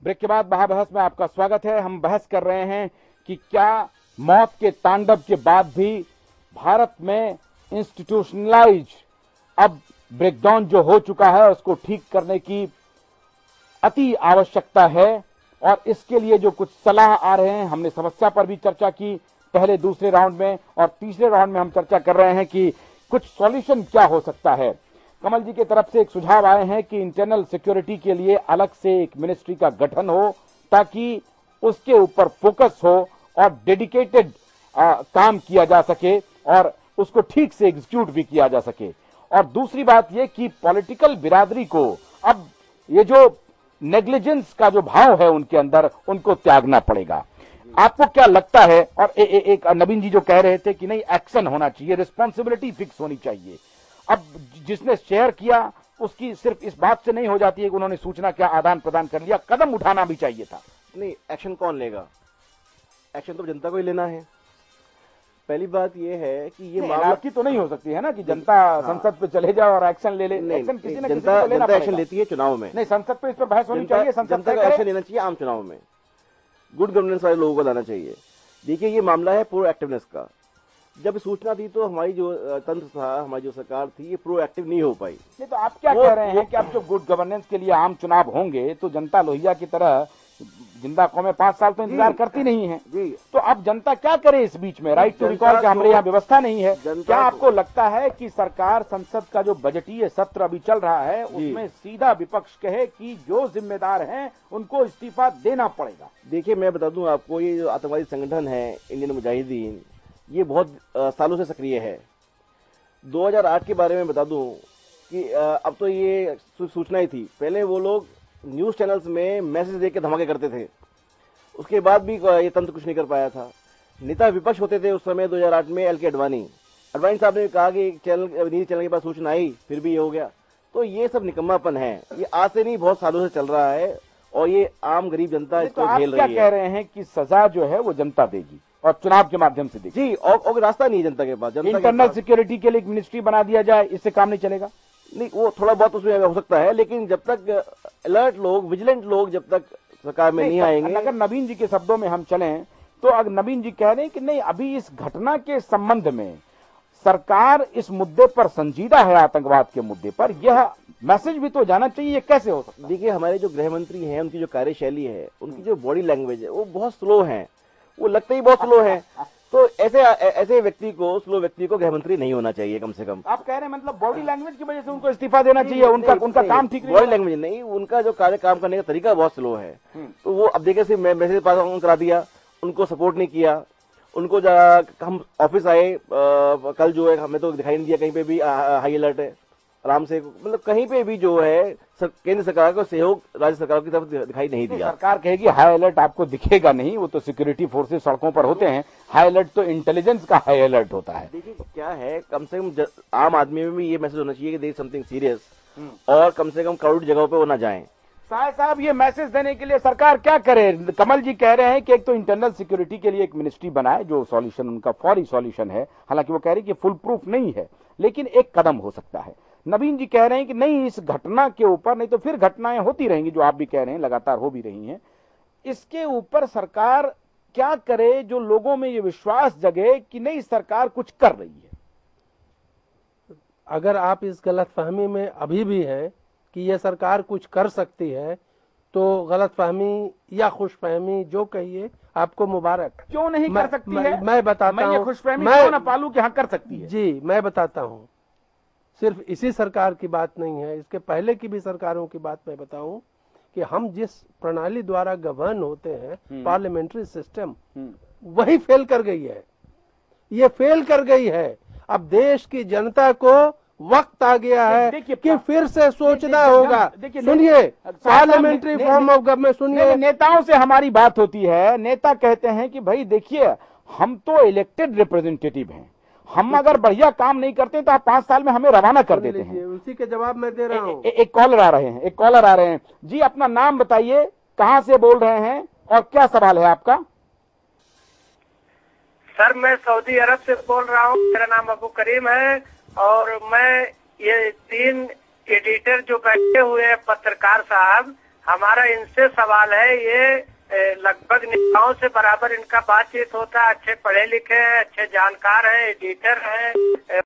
Break के बाद महाबहस में आपका स्वागत है। हम बहस कर रहे हैं कि क्या मौत के तांडव के बाद भी भारत में इंस्टीट्यूशनलाइज अब ब्रेकडाउन जो हो चुका है उसको ठीक करने की अति आवश्यकता है, और इसके लिए जो कुछ सलाह आ रहे हैं, हमने समस्या पर भी चर्चा की पहले दूसरे राउंड में, और तीसरे राउंड में हम चर्चा कर रहे हैं कि कुछ सॉल्यूशन क्या हो सकता है। कमल जी की तरफ से एक सुझाव आए हैं कि इंटरनल सिक्योरिटी के लिए अलग से एक मिनिस्ट्री का गठन हो ताकि उसके ऊपर फोकस हो और डेडिकेटेड काम किया जा सके और उसको ठीक से एग्जीक्यूट भी किया जा सके। और दूसरी बात यह कि पॉलिटिकल बिरादरी को अब ये जो नेग्लिजेंस का जो भाव है उनके अंदर, उनको त्यागना पड़ेगा। आपको क्या लगता है? और एक नवीन जी जो कह रहे थे कि नहीं, एक्शन होना चाहिए, रिस्पॉन्सिबिलिटी फिक्स होनी चाहिए। अब जिसने शेयर किया उसकी सिर्फ इस बात से नहीं हो जाती है कि उन्होंने सूचना क्या आदान प्रदान कर लिया, कदम उठाना भी चाहिए था। नहीं, एक्शन कौन लेगा? एक्शन तो जनता को ही लेना है। पहली बात यह है कि ये मामला की तो नहीं हो सकती है ना कि जनता संसद पे चले जाए और एक्शन ले ले। एक्शन किसी न किसी को लेना जनता एक्शन लेती है चुनाव में। नहीं, संसद पे इस पर बहस होनी चाहिए, जनता का एक्शन लेना चाहिए आम चुनाव में, गुड गवर्नेंस वाले लोगों को लाना चाहिए। देखिए, ये मामला है प्रोएक्टिवनेस का। जब सूचना दी तो हमारी जो तंत्र था, हमारी जो सरकार थी, ये प्रोएक्टिव नहीं हो पाई। नहीं तो आप क्या कह रहे हैं कि अब जो गुड गवर्नेंस के लिए आम चुनाव होंगे तो जनता लोहिया की तरह जिंदा कौमें 5 साल तो इंतजार करती नहीं है जी। तो अब जनता क्या करे इस बीच में? राइट टू रिकॉल का हमारे यहाँ व्यवस्था नहीं है। क्या आपको लगता है कि सरकार, संसद का जो बजटीय सत्र अभी चल रहा है उसमें सीधा विपक्ष कहे कि जो जिम्मेदार हैं उनको इस्तीफा देना पड़ेगा? देखिए, मैं बता दूं आपको, ये जो आतंकवादी संगठन है इंडियन मुजाहिदीन, ये बहुत सालों से सक्रिय है। 2008 के बारे में बता दूं कि अब तो ये सूचना ही थी, पहले वो लोग न्यूज चैनल्स में मैसेज देख के धमाके करते थे, उसके बाद भी ये तंत्र कुछ नहीं कर पाया था। नेता विपक्ष होते थे उस समय 2008 में एल के अडवाणी साहब ने कहा कि न्यूज चैनल के पास सूचना आई, फिर भी ये हो गया। तो ये सब निकम्मापन है, ये आज से नहीं बहुत सालों से चल रहा है और ये आम गरीब जनता इसको झेल रही है। क्या कह रहे हैं कि सजा जो है वो जनता देगी और चुनाव के माध्यम से देगी? जी, और रास्ता नहीं है जनता के पास। इंटरनल सिक्योरिटी के लिए एक मिनिस्ट्री बना दिया जाए, इससे काम नहीं चलेगा? नहीं, वो थोड़ा बहुत उसमें हो सकता है, लेकिन जब तक अलर्ट लोग, विजिलेंट लोग जब तक सरकार में नहीं आएंगे। अगर नवीन जी के शब्दों में हम चलें तो अगर नवीन जी कह रहे हैं कि नहीं, अभी इस घटना के संबंध में सरकार इस मुद्दे पर संजीदा है, आतंकवाद के मुद्दे पर, यह मैसेज भी तो जाना चाहिए। ये कैसे हो सकता है? देखिए, हमारे जो गृह मंत्री हैं, उनकी जो कार्यशैली है, उनकी जो बॉडी लैंग्वेज है, वो बहुत स्लो है, वो लगता ही बहुत स्लो है। तो ऐसे व्यक्ति को, स्लो व्यक्ति को गृह मंत्री नहीं होना चाहिए कम से कम। आप कह रहे हैं मतलब बॉडी लैंग्वेज की वजह से उनको इस्तीफा देना चाहिए? उनका काम ठीक नहीं, बॉडी लैंग्वेज नहीं, उनका जो काम करने का तरीका बहुत स्लो है। तो वो अब देखिए, मैसेज पास ऑन करा दिया, उनको सपोर्ट नहीं किया, उनको हम ऑफिस आए कल जो है, हमें तो दिखाई नहीं दिया कहीं पे भी हाई अलर्ट है, आराम से, मतलब कहीं पे भी जो है केंद्र सरकार को सहयोग राज्य सरकार की तरफ दिखाई नहीं दिया। सरकार कहेगी हाई अलर्ट आपको दिखेगा नहीं, वो तो सिक्योरिटी फोर्सेस सड़कों पर होते हैं, हाई अलर्ट तो इंटेलिजेंस का हाई अलर्ट होता है। देखिए क्या है, कम से कम आम आदमी में भी ये मैसेज होना चाहिए कि देयर इज समथिंग सीरियस, और कम से कम क्राउड जगहों पे वो ना जाएं। साहब, ये मैसेज देने के लिए सरकार क्या करे? कमल जी कह रहे हैं कि एक तो इंटरनल सिक्योरिटी के लिए एक मिनिस्ट्री बनाए, जो सॉल्यूशन उनका फौरी सॉल्यूशन है, हालांकि वो कह रहे हैं कि फुल प्रूफ नहीं है, लेकिन एक कदम हो सकता है। नवीन जी कह रहे हैं कि नहीं, इस घटना के ऊपर, नहीं तो फिर घटनाएं होती रहेंगी, जो आप भी कह रहे हैं लगातार हो भी रही हैं, इसके ऊपर सरकार क्या करे जो लोगों में ये विश्वास जगे कि नहीं, सरकार कुछ कर रही है। अगर आप इस गलतफहमी में अभी भी हैं कि यह सरकार कुछ कर सकती है, तो गलतफहमी या खुशफहमी जो कहिए, आपको मुबारक। क्यों नहीं कर सकती है? मैं बताता हूं, मैं खुशफहमी क्यों ना पालूं कि हाँ कर सकती है। जी, मैं बताता हूं। सिर्फ इसी सरकार की बात नहीं है, इसके पहले की भी सरकारों की बात मैं बताऊं कि हम जिस प्रणाली द्वारा गवर्न होते हैं, पार्लियामेंट्री सिस्टम, वही फेल कर गई है। ये फेल कर गई है। अब देश की जनता को वक्त आ गया है कि फिर से सोचना होगा। सुनिए, पार्लियामेंट्री फॉर्म ऑफ गवर्नमेंट सुनिए। नेताओं से हमारी बात होती है, नेता कहते हैं कि भाई देखिए, हम तो इलेक्टेड रिप्रेजेंटेटिव हैं, हम अगर बढ़िया काम नहीं करते तो आप 5 साल में हमें रवाना कर देते हैं। उसी के जवाब में दे रहा हूँ। एक कॉलर आ रहे हैं जी, अपना नाम बताइए, कहां से बोल रहे हैं और क्या सवाल है आपका? सर, मैं सऊदी अरब से बोल रहा हूँ, मेरा नाम अबू करीम है, और मैं ये 3 एडिटर जो बैठे हुए हैं पत्रकार साहब, हमारा इनसे सवाल है, ये लगभग नेताओं से बराबर इनका बातचीत होता है, अच्छे पढ़े लिखे हैं, अच्छे जानकार हैं, एडिटर हैं,